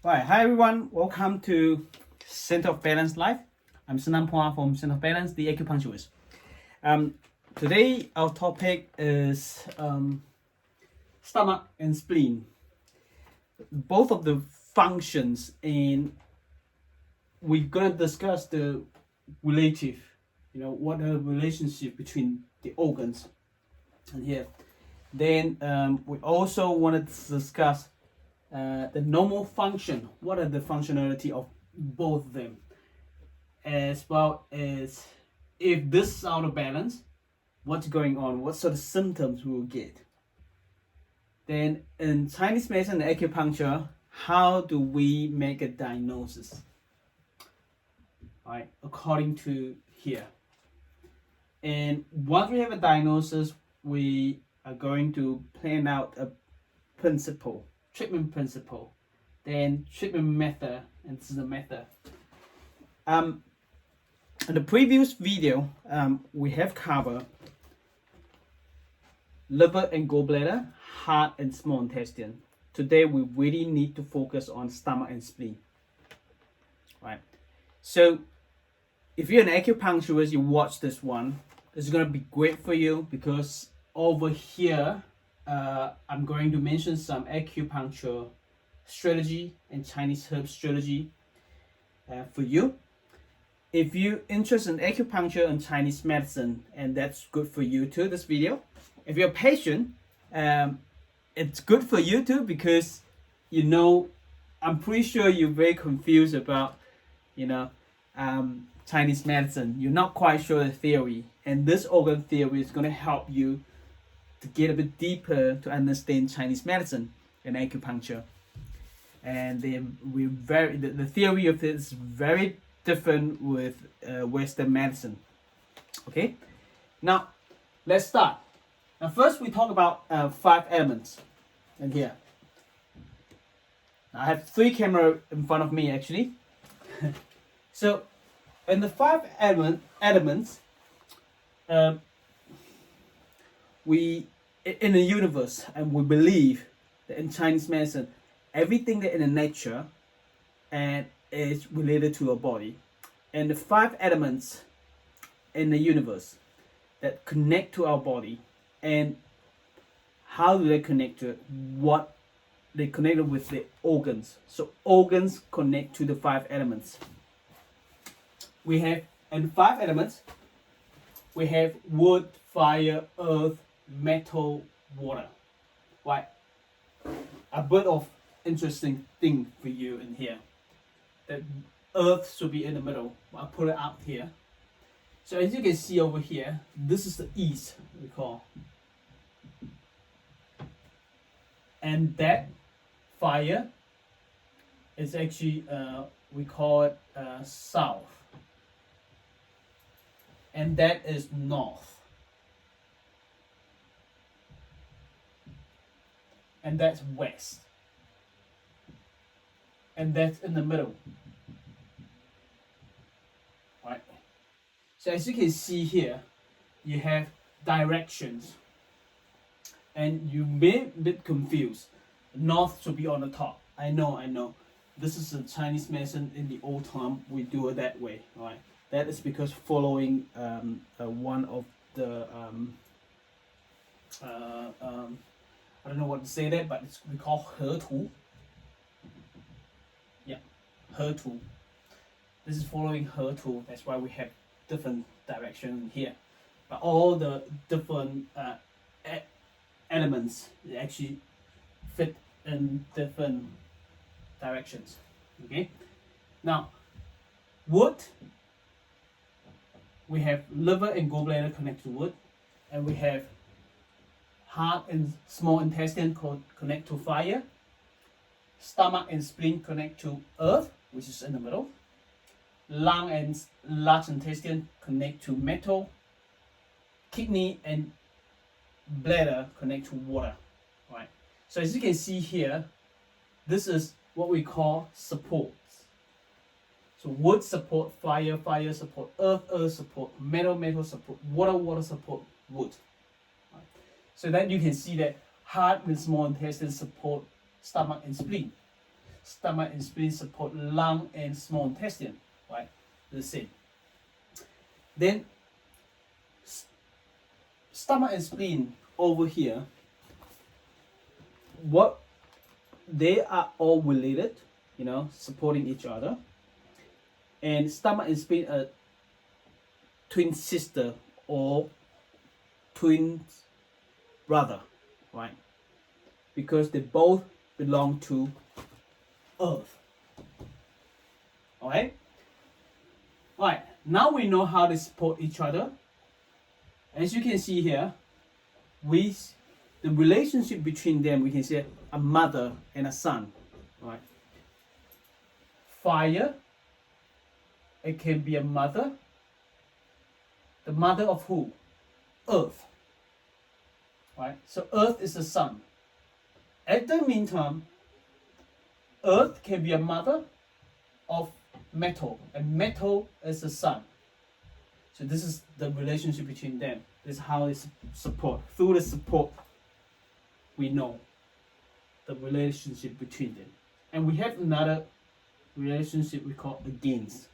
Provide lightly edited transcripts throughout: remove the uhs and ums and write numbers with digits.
Right, hi everyone, welcome to Center of Balance Life. I'm Szenan Phua from Center of Balance, the acupuncturist. Today our topic is stomach and spleen. Both of the functions, and we're gonna discuss the relative, what the relationship between the organs and here. Then we also wanted to discuss the normal function. What are the functionality of both of them, as well as if this is out of balance, what's going on, what sort of symptoms we will get. Then in Chinese medicine and acupuncture, how do we make a diagnosis? Right, according to here. And once we have a diagnosis, we are going to plan out a treatment principle, then treatment method, and this is the method. In the previous video, we have covered liver and gallbladder, heart and small intestine. Today we really need to focus on stomach and spleen. Right. So if you're an acupuncturist, you watch this one, it's gonna be great for you because over here I'm going to mention some acupuncture strategy and Chinese herb strategy for you. If you're interested in acupuncture and Chinese medicine, and that's good for you too, this video. If you're a patient, it's good for you too because I'm pretty sure you're very confused about Chinese medicine. You're not quite sure the theory, and this organ theory is going to help you to get a bit deeper to understand Chinese medicine and acupuncture. And the theory of it is very different with Western medicine. Okay, now let's start. Now first we talk about 5 elements in here. I have 3 cameras in front of me actually. So in the 5 elements, we in the universe, and we believe that in Chinese medicine, everything that in the nature and is related to our body, and the 5 elements in the universe that connect to our body, and how do they connect to it? What they connect with the organs. So organs connect to the 5 elements. We have in 5 elements, we have wood, fire, earth, metal, water. Right? A bit of interesting thing for you in here. That earth should be in the middle. I'll put it out here. So as you can see over here, this is the east, we call. And that fire is actually, we call it south. And that is north. And that's west. And that's in the middle. Right. So as you can see here, you have directions. And you may be a bit confused. North should be on the top. I know. This is a Chinese medicine. In the old time, we do it that way. Right. That is because following one of the I don't know what to say there, but we call He Tu. Yeah, He Tu. This is following He Tu. That's why we have different direction here. But all the different elements actually fit in different directions. Okay. Now, wood. We have liver and gallbladder connect to wood, and we have heart and small intestine connect to fire, stomach and spleen connect to earth, which is in the middle, lung and large intestine connect to metal, kidney and bladder connect to water. Right. So as you can see here, this is what we call supports. So wood support fire, fire support earth, earth support metal, metal support water, water support wood. Right. So that you can see that heart and small intestine support stomach and spleen. stomach and spleen support lung and small intestine, right? The same. Then stomach and spleen over here, what they are all related, you know, supporting each other. And stomach and spleen are twin sister or twin brother, right? Because they both belong to Earth. Alright? Right, now we know how they support each other. As you can see here, the relationship between them, we can say a mother and a son. Right? Fire, it can be a mother. The mother of who? Earth. Right? So Earth is the sun. At the meantime, Earth can be a mother of metal, and metal is the sun. So this is the relationship between them. This is how they support. Through the support, we know the relationship between them. And we have another relationship we call against.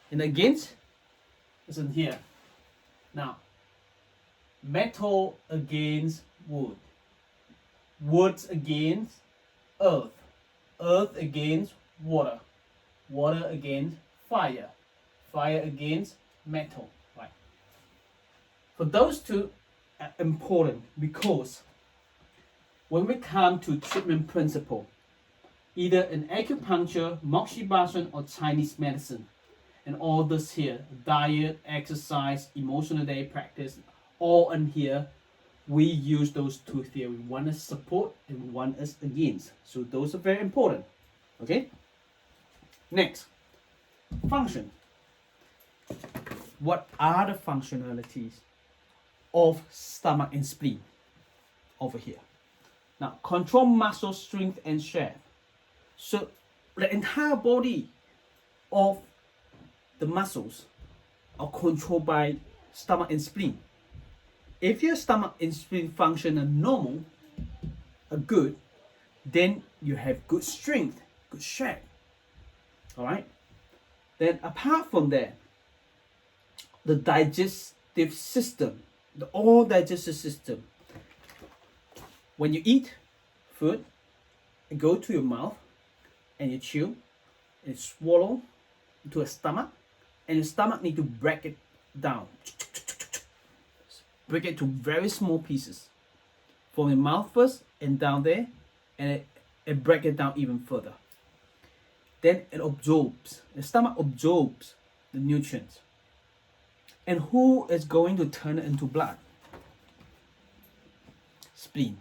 And against is in here. Now, metal against wood. Wood against earth. Earth against water. Water against fire. Fire against metal. Right? For those two are important because when we come to treatment principle, either in acupuncture, moxibustion, or Chinese medicine, and all this here, diet, exercise, emotional day practice, all in here, we use those two theories. One is support and one is against. So those are very important. Okay? Next, function. What are the functionalities of stomach and spleen over here? Now, control muscle strength and shape. So the entire body of the muscles are controlled by stomach and spleen. If your stomach and spleen function are normal, are good, then you have good strength, good shape. Alright? Then apart from that, the digestive system, the all digestive system, when you eat food, it go to your mouth and you chew and swallow into a stomach, and your stomach need to break it down. Break it to very small pieces. From your mouth first and down there, and it break it down even further. Then it absorbs. The stomach absorbs the nutrients. And who is going to turn it into blood? Spleen.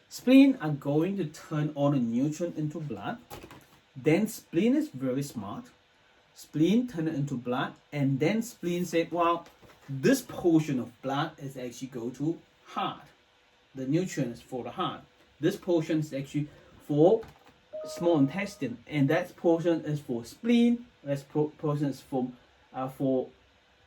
Spleen are going to turn all the nutrient into blood. Then spleen is very smart. Spleen turn it into blood, and then spleen said, well, this portion of blood is actually go to heart. The nutrients for the heart. This portion is actually for small intestine, and that portion is for spleen. That portion is for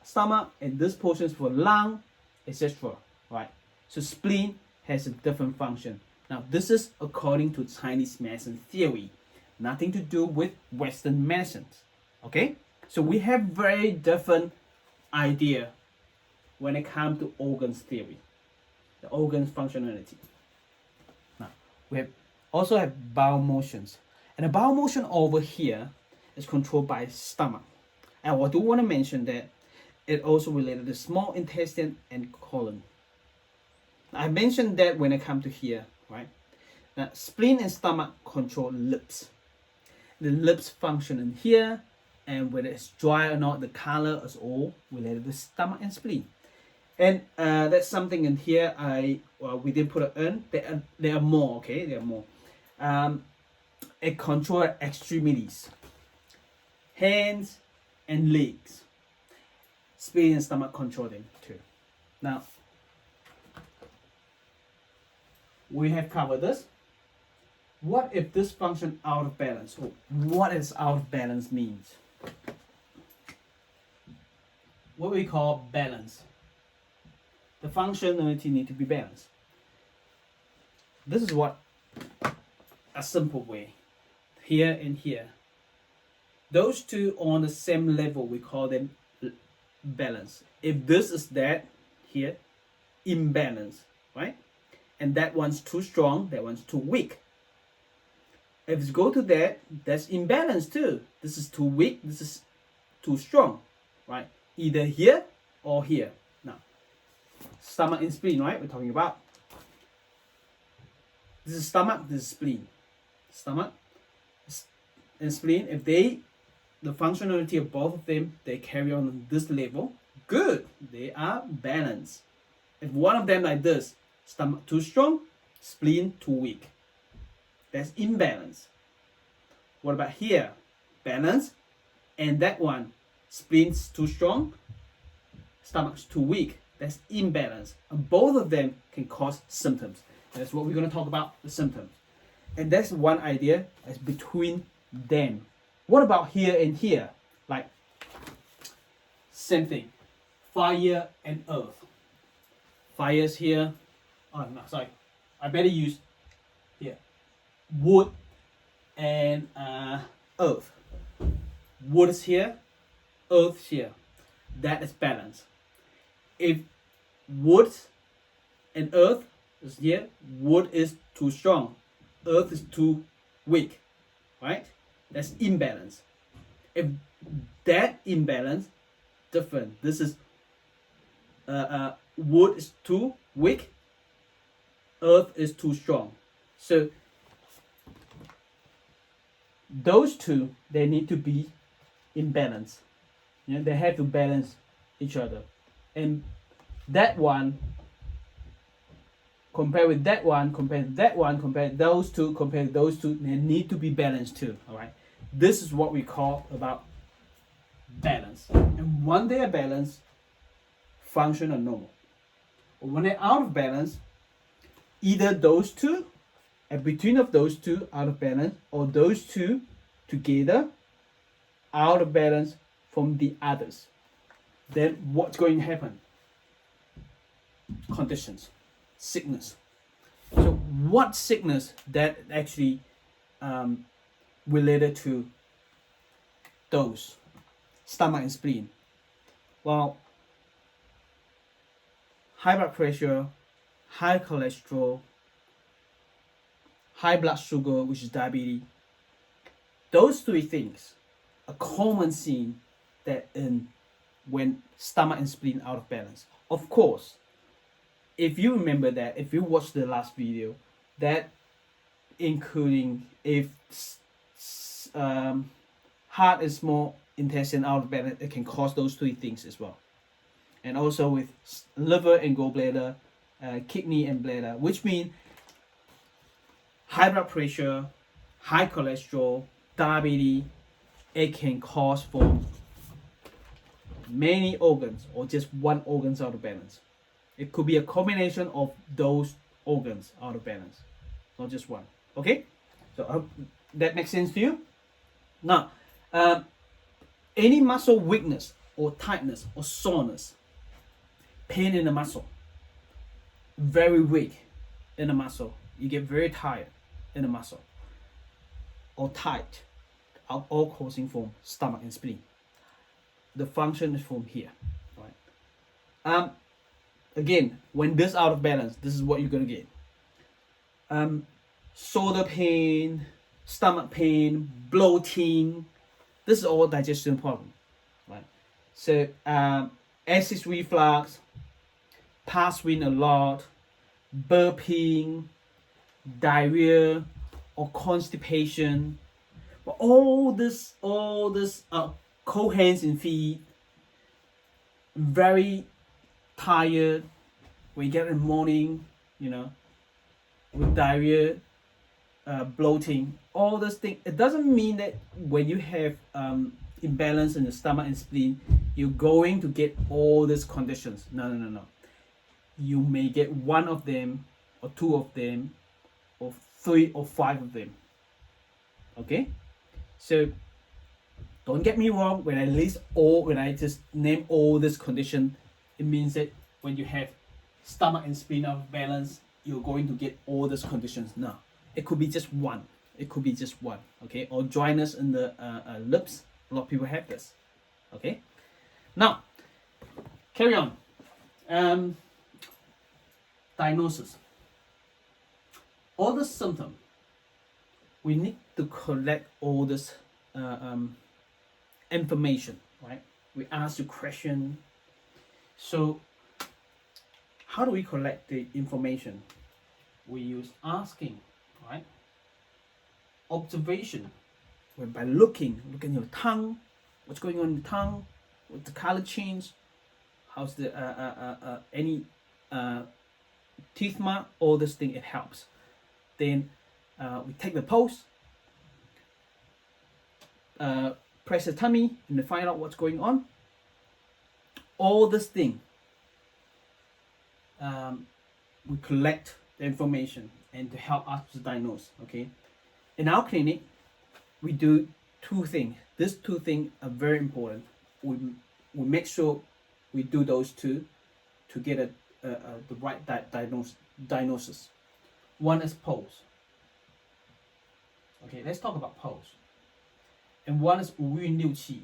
stomach, and this portion is for lung, etc. Right? So spleen has a different function. Now, this is according to Chinese medicine theory, nothing to do with Western medicines. Okay? So we have very different idea when it comes to organs theory, the organs functionality. Now, we also have bowel motions. And the bowel motion over here is controlled by stomach. And I do want to mention that it also related to small intestine and colon. I mentioned that when it comes to here, right? Now, spleen and stomach control lips. The lips function in here, and whether it's dry or not, the color is all related to stomach and spleen. And that's something in here we didn't put it in. There are more, okay? There are more. It controls extremities, hands and legs. Spleen and stomach control them too. Now, we have covered this. What if this function out of balance? Oh, what is out of balance means? What we call balance. The functionality need to be balanced. This is what a simple way. Here and here. Those two on the same level, we call them balance. If this is that here, imbalance, right? And that one's too strong, that one's too weak. If it's go to that, that's imbalance too. This is too weak, this is too strong, right? Either here or here. Now, stomach and spleen, right? We're talking about. This is stomach, this is spleen. Stomach and spleen, if the functionality of both of them, they carry on this level, good, they are balanced. If one of them like this, stomach too strong, spleen too weak, that's imbalance. What about here? Balance, and that one, spleen's too strong, stomach's too weak, that's imbalance. And both of them can cause symptoms. That's what we're going to talk about, the symptoms. And that's one idea as between them. What about here and here? Like, same thing. Fire and earth. Fire's here. Oh, no, sorry. I better use here. Wood and earth. Wood is here. Earth's here. That is balance. If wood and earth is here, wood is too strong. Earth is too weak. Right? That's imbalance. If that imbalance, different. This is wood is too weak, earth is too strong. So those two, they need to be in balance. You know, they have to balance each other. And that one compare with that one, compare that one, compare those two, compare those two, they need to be balanced too. All right. This is what we call about balance. And when they are balanced, function are normal. Or when they're out of balance, either those two, and between of those two out of balance, or those two together out of balance from the others. Then what's going to happen? Conditions, sickness. So what sickness that actually related to those stomach and spleen? Well, high blood pressure, high cholesterol, high blood sugar, which is diabetes. Those three things are common seen that when stomach and spleen out of balance. Of course, if you remember that, if you watched the last video, that including if heart and small intestine out of balance, it can cause those three things as well. And also with liver and gallbladder, kidney and bladder, which means high blood pressure, high cholesterol, diabetes, it can cause for many organs or just one organs out of balance. It could be a combination of those organs out of balance, not just one. Okay, so I hope that makes sense to you. Now, any muscle weakness or tightness or soreness, pain in the muscle, very weak in the muscle, you get very tired in the muscle, or tight, are all causing from stomach and spleen. The function is from here, right? Again, when this out of balance, this is what you're gonna get. Shoulder pain, stomach pain, bloating. This is all digestion problem, right? So acid reflux, pass wind a lot, burping, diarrhea, or constipation. But all this cold hands and feet, very tired when you get in the morning, you know, with diarrhea, bloating, all those things. It doesn't mean that when you have imbalance in the stomach and spleen, you're going to get all these conditions. No. You may get one of them, or two of them, or three or five of them. Okay, so don't get me wrong. When I just name all this condition, it means that when you have stomach and spleen out of balance, you're going to get all these conditions. No, it could be just one. It could be just one, okay? Or dryness in the lips. A lot of people have this, okay? Now, carry on. Diagnosis. All the symptoms, we need to collect all this information, right? We ask the question. So, how do we collect the information? We use asking, right? Observation, by looking your tongue, what's going on in the tongue, what's the color change, how's the any teeth mark, all this thing, it helps. Then we take the pulse, press the tummy, and then find out what's going on. All this thing, we collect the information and to help us to diagnose, okay? In our clinic, we do two things. These two things are very important. We make sure we do those two to get the right diagnosis. One is pulse. Okay, let's talk about pulse. And one is 五运六气.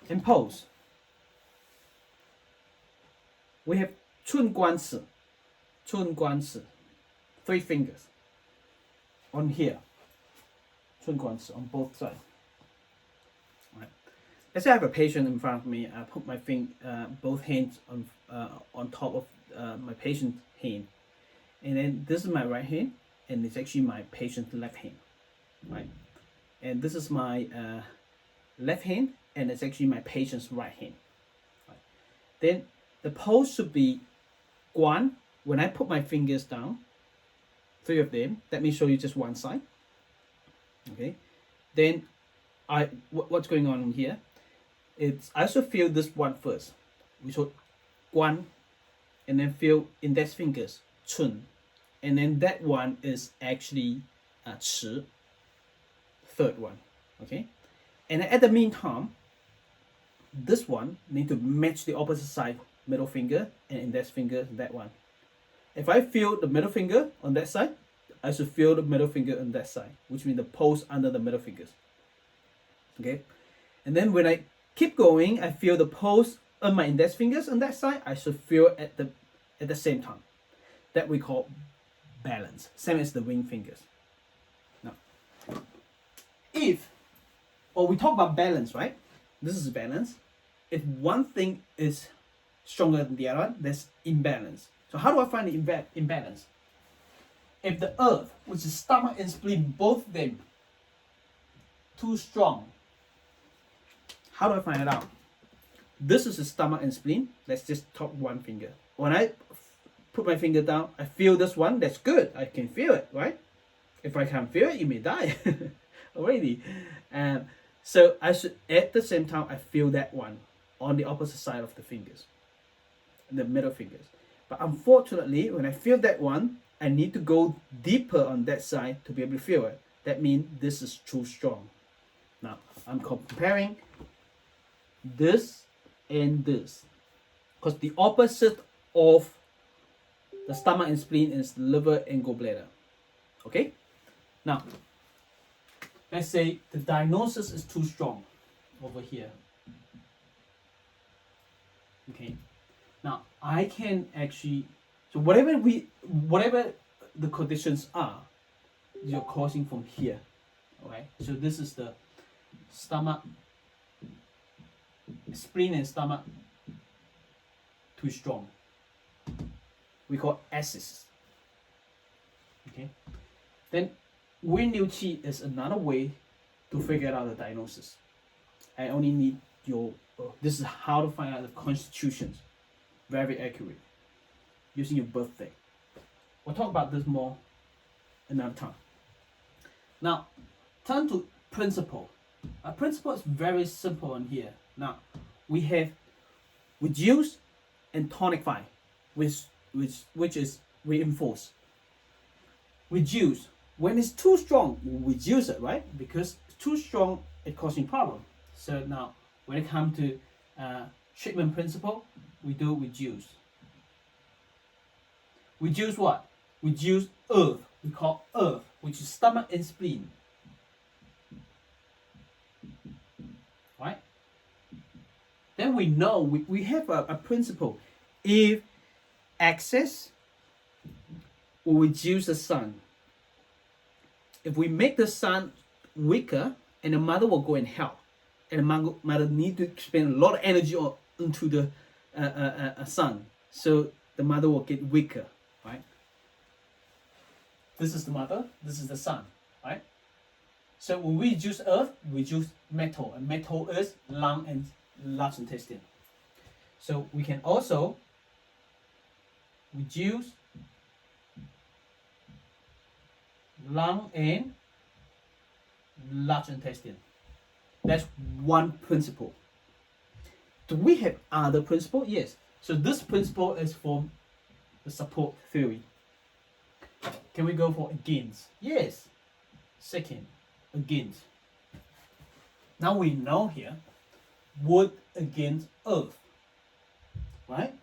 In pulse, we have 寸关尺, 3 fingers on here, 寸关尺 on both sides. Right. Let's say I have a patient in front of me. I put my both hands on top of my patient's hand, and then this is my right hand, and it's actually my patient's left hand, right? And this is my left hand, and it's actually my patient's right hand. Right. Then the pulse should be 关. When I put my fingers down, 3 of them, let me show you just one side. Okay. Then what's going on in here? I also feel this one first. We should 关, and then feel index fingers 寸, and then that one is actually 尺, third one. Okay. And at the meantime, this one need to match the opposite side, middle finger and index finger, that one. If I feel the middle finger on that side, I should feel the middle finger on that side, which means the pulse under the middle fingers. Okay, and then when I keep going, I feel the pulse on my index fingers on that side. I should feel at the same time. That we call balance, same as the ring fingers. Now, we talk about balance, right? This is balance. If one thing is stronger than the other, that's imbalance. So how do I find the imbalance? If the earth, which is stomach and spleen, both of them too strong, how do I find it out? This is the stomach and spleen. Let's just talk one finger. When I put my finger down, I feel this one. That's good. I can feel it, right? If I can't feel it, you may die already. So I should, at the same time, I feel that one on the opposite side of the fingers, the middle fingers. But unfortunately, when I feel that one, I need to go deeper on that side to be able to feel it. That means this is too strong. Now, I'm comparing this and this, because the opposite of the stomach and spleen is liver and gallbladder. Okay? Now, let's say the diagnosis is too strong over here. Okay. Now I can actually, so whatever the conditions are, you're causing from here. Okay. So this is the stomach, spleen and stomach too strong. We call abscess. Okay. Then 五运六气 is another way to figure out the diagnosis. I only need this is how to find out the constitutions. Very accurate. Using your birthday. We'll talk about this more another time. Now, turn to principle. A principle is very simple in here. Now, we have reduce and tonify, which is reinforce. Reduce. When it's too strong, we reduce it, right? Because it's too strong, it causing problem. So now, when it comes to treatment principle, we do reduce. Reduce what? Reduce earth. We call earth, which is stomach and spleen. Right? Then we know we have a principle. If excess will reduce the sun. If we make the sun weaker, and the mother will go and help, and the mother need to spend a lot of energy into the sun, so the mother will get weaker, right? This is the mother, this is the sun, right? So when we reduce earth, we reduce metal, and metal is lung and large intestine. So we can also reduce lung and large intestine. That's one principle. Do we have other principle? Yes. So this principle is from the support theory. Can we go for against? Yes. Second, against. Now we know here, wood against earth. Right?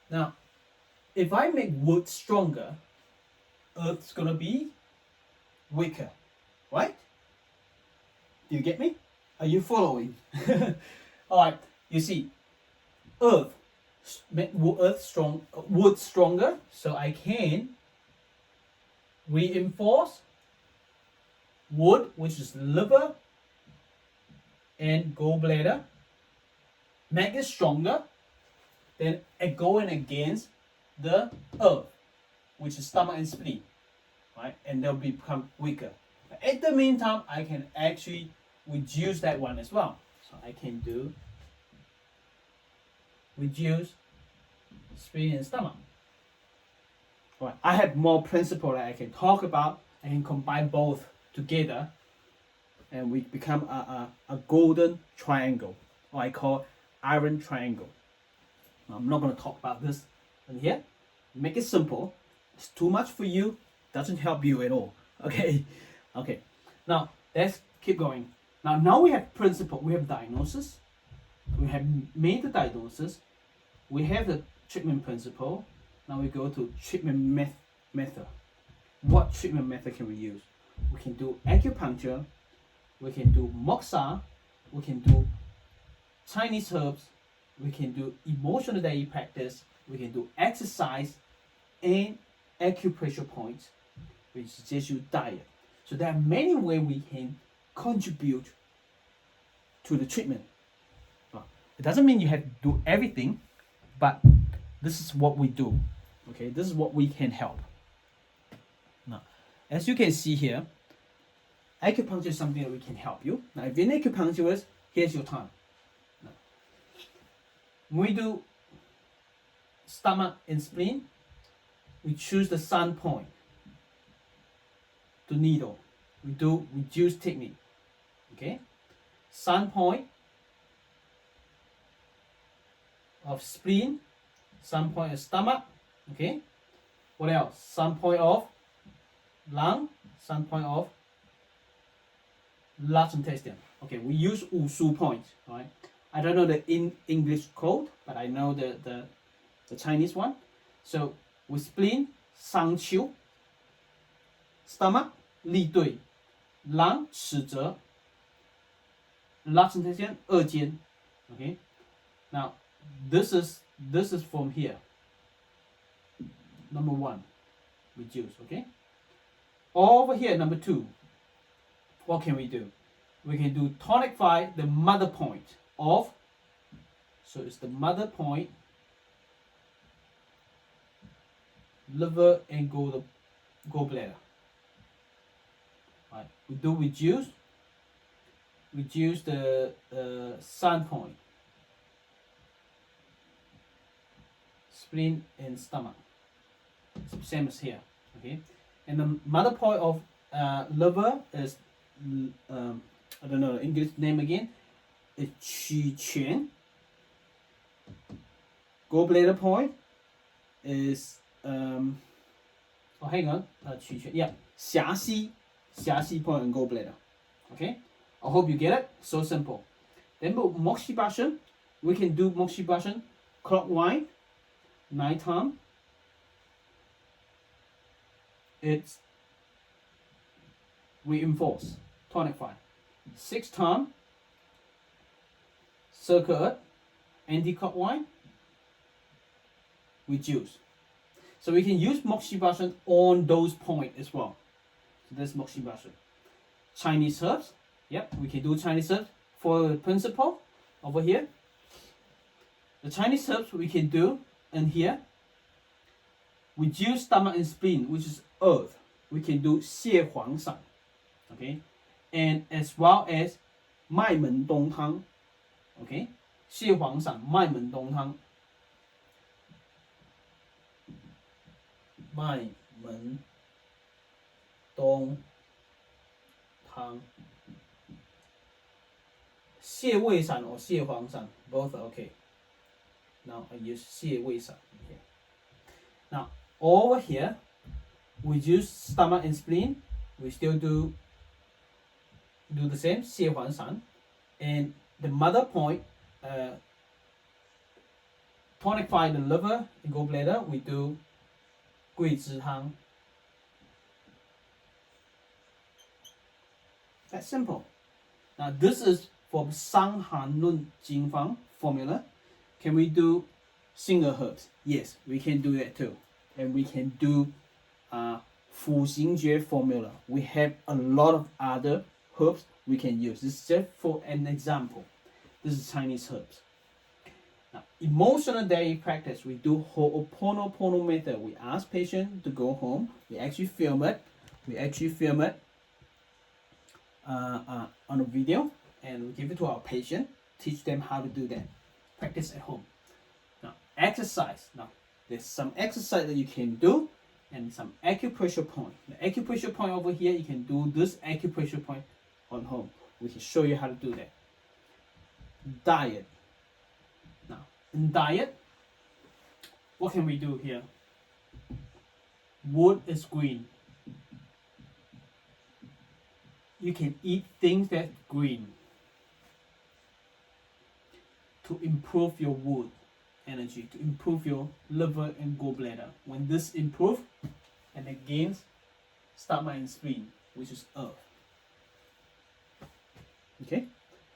Now, if I make wood stronger, earth's gonna be weaker. Right? Do you get me? Are you following? Alright, you see, earth make wood stronger, so I can reinforce wood, which is liver and gallbladder, make it stronger, then going against the earth, which is stomach and spleen, right? And they'll become weaker. But at the meantime, I can actually reduce that one as well. So I can do reduce spleen and stomach. Right. I have more principle that I can talk about. I can combine both together, and we become a golden triangle, or I call iron triangle. Now, I'm not going to talk about this in here. Make it simple. It's too much for you. Doesn't help you at all. Okay. Okay. Now let's keep going. Now we have principle. We have diagnosis. We have made the diagnosis. We have the treatment principle. Now we go to treatment method. What treatment method can we use? We can do acupuncture. We can do moxa. We can do Chinese herbs. We can do emotional daily practice. We can do exercise and acupressure points, which is just your diet. So there are many ways we can contribute to the treatment. It doesn't mean you have to do everything, but this is what we do. Okay, this is what we can help. Now, as you can see here, acupuncture is something that we can help you. Now, if you're an acupuncturist, here's your time. Now, when we do stomach and spleen, we choose the sun point, the needle. We do reduce technique. Okay, sun point of spleen, sun point of stomach. Okay, what else? Sun point of lung, sun point of large intestine. Okay, we use Wushu points. Right? I don't know the English code, but I know the Chinese one. So with spleen, 商丘, stomach, 立对, lung, 尺泽, large intestine, 二间. Okay, now this is from here. Number 1, reduce. Okay, over here, number 2, what can we do? We can do tonicify the mother point of, so it's the mother point, liver and gallbladder. Right. We do reduce the sun point, spleen and stomach. Same as here. Okay, and the mother point of liver is I don't know the English name again. It's Qi Quan. Gallbladder point is oh, hang on, Qi Quan. Yeah, Xia Xi point and gallbladder. Okay, I hope you get it. So simple. Then moxibustion, we can do moxibustion clockwise 9 times. It's reinforce, tonify. 6 times circle anti-clockwise, reduce. So we can use moxibustion on those points as well. So that's moxibustion. Chinese herbs, yep, we can do Chinese herbs for the principle over here. The Chinese herbs we can do in here. Reduce stomach and spleen, which is earth. We can do 泻黄散, okay, and as well as 麦门冬汤, okay, 泻黄散麦门冬汤, 麦门冬汤, 泻胃散 or 泻黄散, both are okay. Now I use 泻胃散 here. Now over here, we use stomach and spleen. We still do the same, 泻黄散, and the mother point, tonify the liver and gallbladder. We do 桂枝汤. That's simple. Now this is for 伤寒论经方 formula. Can we do single herbs? Yes, we can do that too. And we can do 辅行诀 formula. We have a lot of other herbs we can use. This is just for an example. This is Chinese herbs. Now, emotional daily practice, we do Ho'oponopono method. We ask patient to go home. We actually film it. On a video, and we give it to our patient. Teach them how to do that. Practice at home. Now, exercise. Now, there's some exercise that you can do, and some acupressure point. The acupressure point over here, you can do this acupressure point on home. We can show you how to do that. Diet. Now, in diet, what can we do here? Wood is green. You can eat things that's green to improve your wood energy, to improve your liver and gallbladder. When this improves, and again, stomach and spleen, which is earth. Okay?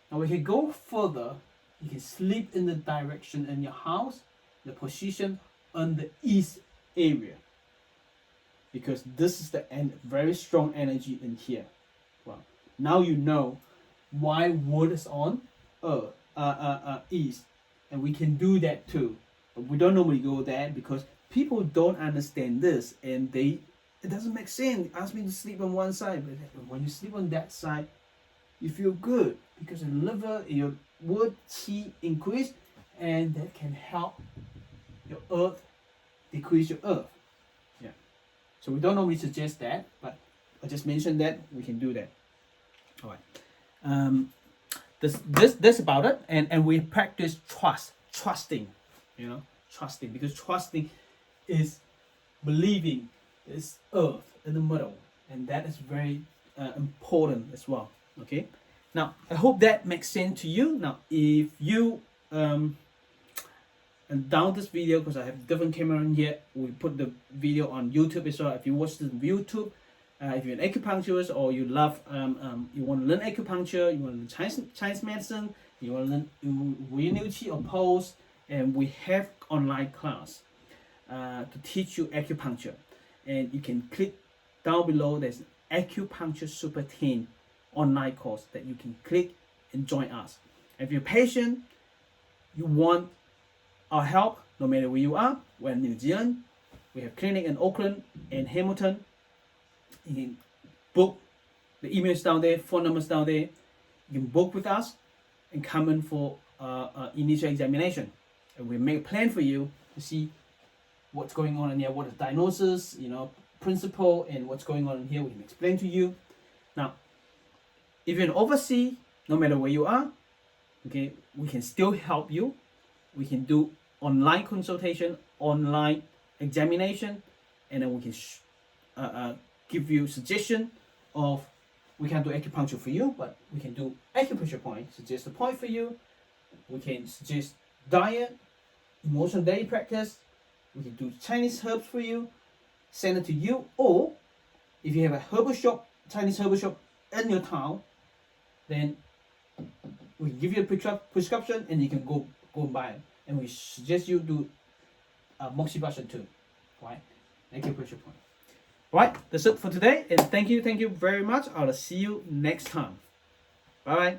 Now we can go further. You can sleep in the direction in your house, the position on the east area. Because this is the very strong energy in here. Well, now you know why wood is on east, and we can do that too. But we don't normally go there because people don't understand this, and it doesn't make sense. Ask me to sleep on one side, but when you sleep on that side, you feel good because your liver, your wood qi increase, and that can help your earth decrease your earth. Yeah. So we don't normally suggest that, but I just mentioned that we can do that. All right. This about it, and we practice trusting, trusting, because trusting is believing is earth in the middle, and that is very important as well. Okay. Now I hope that makes sense to you. Now if you and down this video, because I have different camera in here, we put the video on YouTube as well. If you watch this on YouTube, if you're an acupuncturist or you love you want to learn acupuncture, you want to learn Chinese medicine, you want to learn Wu Qi or pose, and we have online class to teach you acupuncture, and you can click down below. There's acupuncture super 10 online course that you can click and join us. If you're a patient, you want our help, no matter where you are. We're in New Zealand. We have clinic in Auckland and Hamilton. You can book. The emails down there, phone numbers down there. You can book with us and come in for initial examination, and we make a plan for you to see what's going on in here, what is diagnosis, principle, and what's going on in here. We can explain to you. Now, if you're in overseas, no matter where you are, okay, we can still help you. We can do online consultation, online examination, and then we can give you suggestion of, we can do acupuncture for you, but we can do acupressure point, suggest a point for you, We can suggest diet, emotional daily practice. We can do Chinese herbs for you, send it to you, or if you have a herbal shop, Chinese herbal shop in your town, then we give you a prescription and you can go and buy it. And we suggest you do moxibustion too, right? Acupressure point. Right, that's it for today, and thank you very much. I'll see you next time. Bye bye.